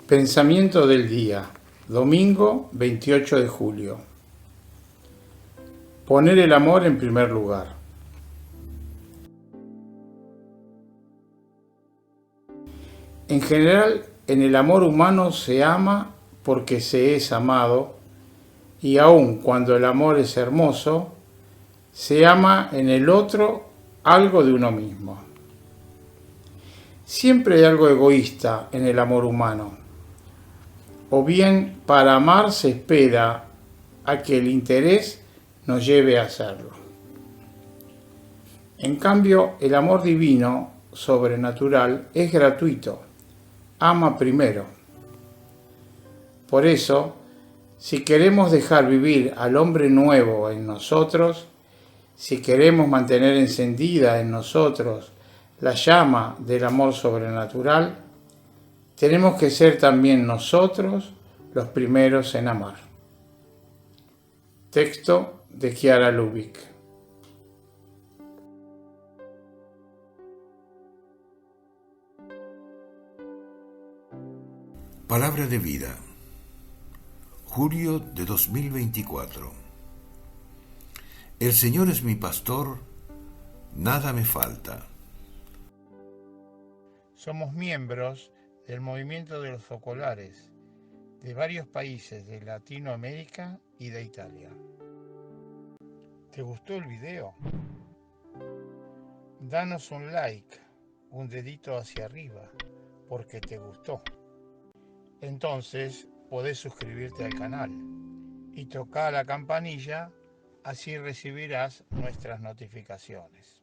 Pensamiento del día, domingo 28 de julio. Poner el amor en primer lugar. En general, en el amor humano se ama porque se es amado, y aun cuando el amor es hermoso, se ama en el otro algo de uno mismo. Siempre hay algo egoísta en el amor humano. O bien, para amar se espera a que el interés nos lleve a hacerlo. En cambio, el amor divino, sobrenatural, es gratuito. Ama primero. Por eso, si queremos dejar vivir al hombre nuevo en nosotros, si queremos mantener encendida en nosotros la llama del amor sobrenatural, tenemos que ser también nosotros los primeros en amar. Texto de Chiara Lubich. Palabra de vida. Julio de 2024. El Señor es mi pastor, nada me falta. Somos miembros del movimiento de los focolares de varios países de Latinoamérica y de Italia. ¿Te gustó el video? Danos un like, un dedito hacia arriba, porque te gustó. Entonces podés suscribirte al canal y tocar la campanilla, así recibirás nuestras notificaciones.